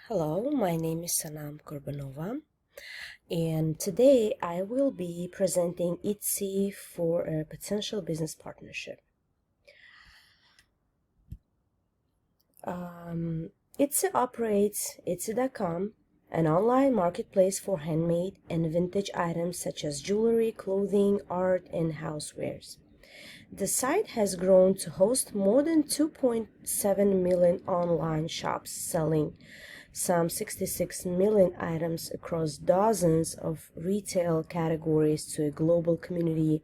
Hello, my name is Sanam Kurbanova, and today I will be presenting Etsy for a potential business partnership. Etsy operates Etsy.com, an online marketplace for handmade and vintage items such as jewelry, clothing, art, and housewares. The site has grown to host more than 2.7 million online shops selling some 66 million items across dozens of retail categories to a global community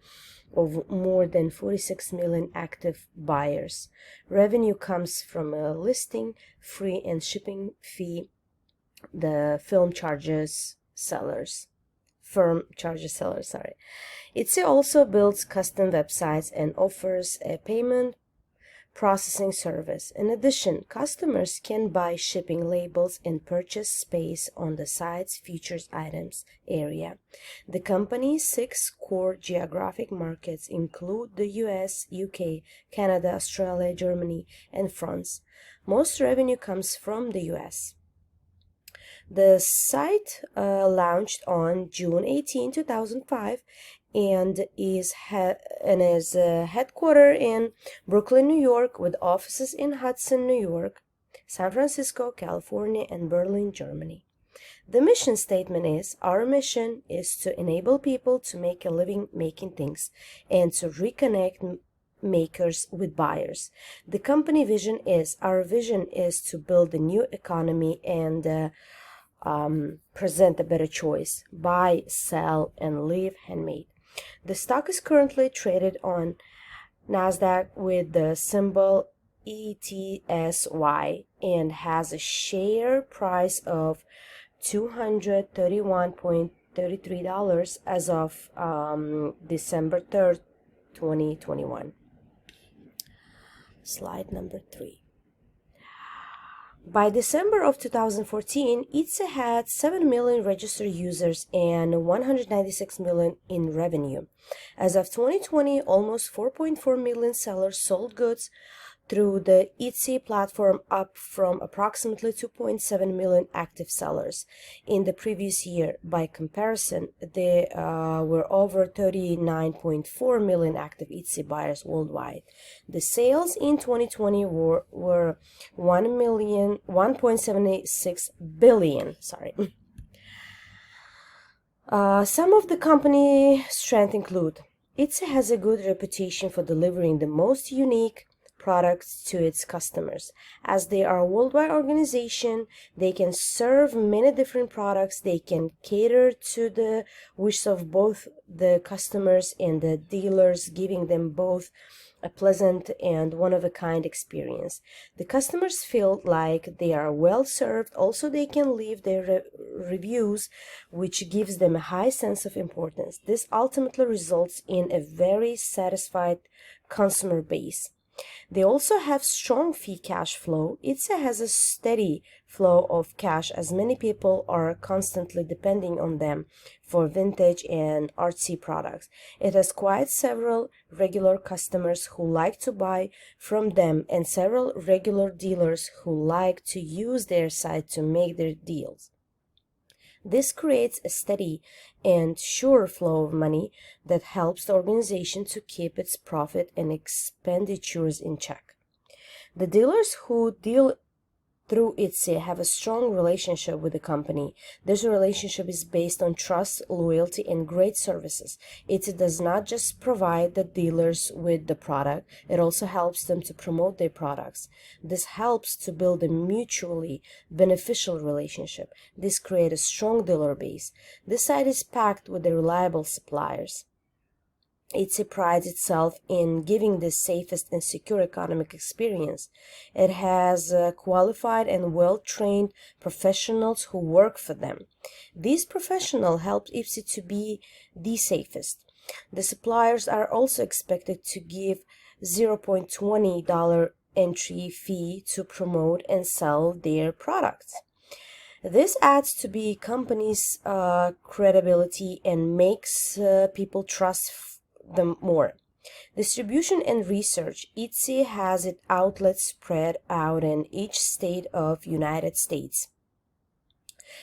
of more than 46 million active buyers. Revenue comes from a listing fee and shipping fee. The firm charges sellers, sorry. Etsy also builds custom websites and offers a payment processing service. In addition, customers can buy shipping labels and purchase space on the site's featured items area. The company's 6 core geographic markets include the US, UK, Canada, Australia, Germany, and France. Most revenue comes from the US. The site launched on June 18, 2005 and is headquartered in Brooklyn, New York, with offices in Hudson, New York, San Francisco, California, and Berlin, Germany. The mission statement is, our mission is to enable people to make a living making things and to reconnect makers with buyers. The company vision is, our vision is to build a new economy and present a better choice. Buy, sell, and live handmade. The stock is currently traded on NASDAQ with the symbol ETSY and has a share price of $231.33 as of December 3rd, 2021. Slide number 3. By December of 2014, Etsy had 7 million registered users and 196 million in revenue. As of 2020, almost 4.4 million sellers sold goods through the Etsy platform, up from approximately 2.7 million active sellers in the previous year. By comparison, there were over 39.4 million active Etsy buyers worldwide. The sales in 2020 were 1.76 billion. Some of the company strengths include: Etsy has a good reputation for delivering the most unique products to its customers. As they are a worldwide organization, they can serve many different products. They can cater to the wishes of both the customers and the dealers, giving them both a pleasant and one-of-a-kind experience. The customers feel like they are well served. Also, they can leave their reviews, which gives them a high sense of importance. This ultimately results in a very satisfied consumer base. They also have strong free cash flow. Etsy has a steady flow of cash as many people are constantly depending on them for vintage and artsy products. It has quite several regular customers who like to buy from them and several regular dealers who like to use their site to make their deals. This creates a steady and sure flow of money that helps the organization to keep its profit and expenditures in check. The dealers who deal through Etsy have a strong relationship with the company. This relationship is based on trust, loyalty, and great services. Etsy does not just provide the dealers with the product, it also helps them to promote their products. This helps to build a mutually beneficial relationship. This creates a strong dealer base. This site is packed with the reliable suppliers. Etsy prides itself in giving the safest and secure economic experience. It has qualified and well-trained professionals who work for them. These professionals help Etsy to be the safest. The suppliers are also expected to give $0.20 entry fee to promote and sell their products. This adds to the company's credibility and makes people trust them more. Distribution and research. Etsy has its outlets spread out in each state of United States.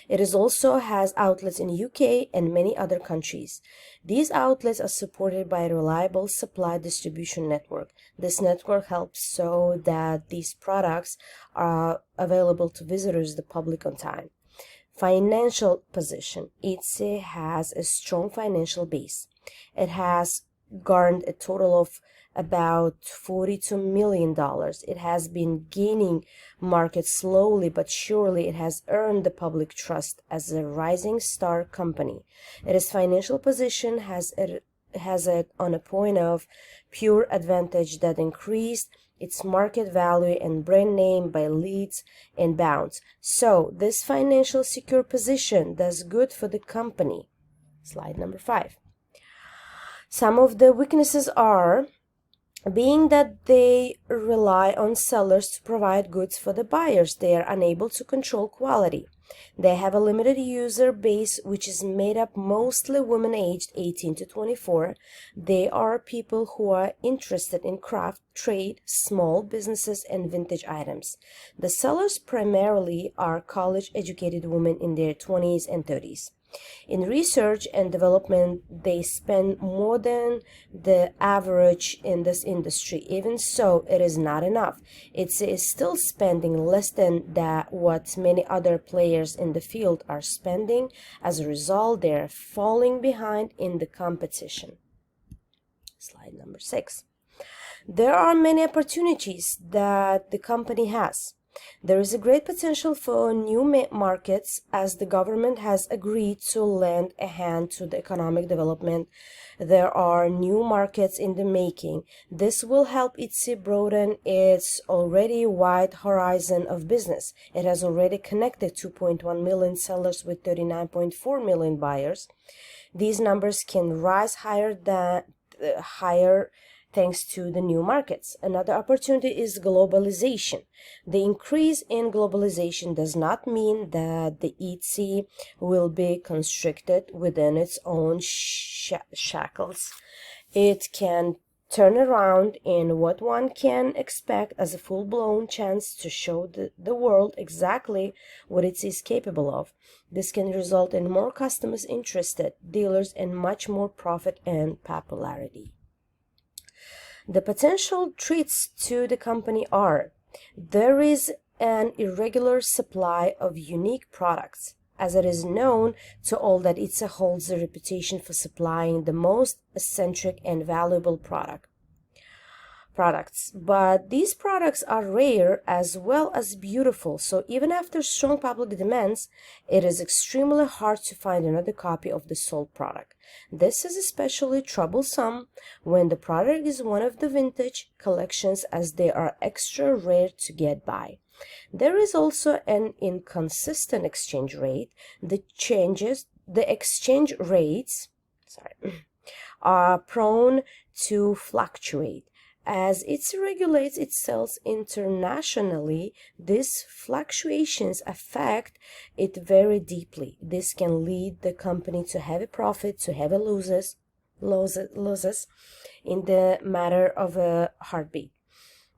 It is also has outlets in UK and many other countries. These outlets are supported by a reliable supply distribution network. This network helps so that these products are available to visitors, the public, on time. Financial position. Etsy has a strong financial base. It has garnered a total of about $42 million. It has been gaining market slowly but surely. It has earned the public trust as a rising star company. Its financial position has it on a point of pure advantage that increased its market value and brand name by leaps and bounds. So this financial secure position does good for the company. Slide number 5. Some of the weaknesses are being that they rely on sellers to provide goods for the buyers. They are unable to control quality. They have a limited user base, which is made up mostly women aged 18 to 24. They are people who are interested in craft, trade, small businesses, and vintage items. The sellers primarily are college-educated women in their 20s and 30s. In research and development, they spend more than the average in this industry. Even so, it is not enough. It is still spending less than what many other players in the field are spending. As a result, they are falling behind in the competition. Slide number 6. There are many opportunities that the company has. There is a great potential for new markets as the government has agreed to lend a hand to the economic development. There are new markets in the making. This will help Etsy broaden its already wide horizon of business. It has already connected 2.1 million sellers with 39.4 million buyers. These numbers can rise higher thanks to the new markets. Another opportunity is globalization. The increase in globalization does not mean that the Etsy will be constricted within its own shackles. It can turn around in what one can expect as a full-blown chance to show the world exactly what Etsy is capable of. This can result in more customers interested, dealers, and much more profit and popularity. The potential threats to the company are: there is an irregular supply of unique products, as it is known to all that Etsy holds a reputation for supplying the most eccentric and valuable products. But these products are rare as well as beautiful, so even after strong public demands, it is extremely hard to find another copy of the sold product. This is especially troublesome when the product is one of the vintage collections, as they are extra rare to get by. There is also an inconsistent exchange rate. The exchange rates are prone to fluctuate. As it regulates its sales internationally, these fluctuations affect it very deeply. This can lead the company to heavy profit, to heavy losses in the matter of a heartbeat.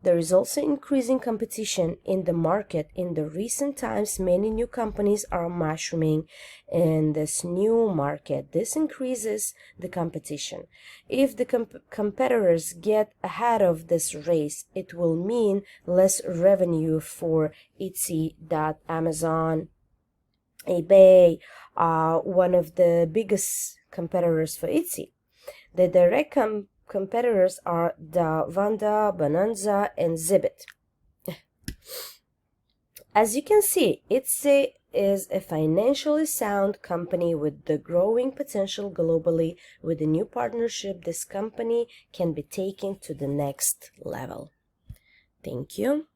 There is also increasing competition in the market. In the recent times, many new companies are mushrooming in this new market. This increases the competition. If the competitors get ahead of this race, it will mean less revenue for Etsy. Amazon, eBay are one of the biggest competitors for Etsy. The direct competitors are Vanda, Bonanza, and Zibit. As you can see, Etsy is a financially sound company with the growing potential globally. With the new partnership, this company can be taken to the next level. Thank you.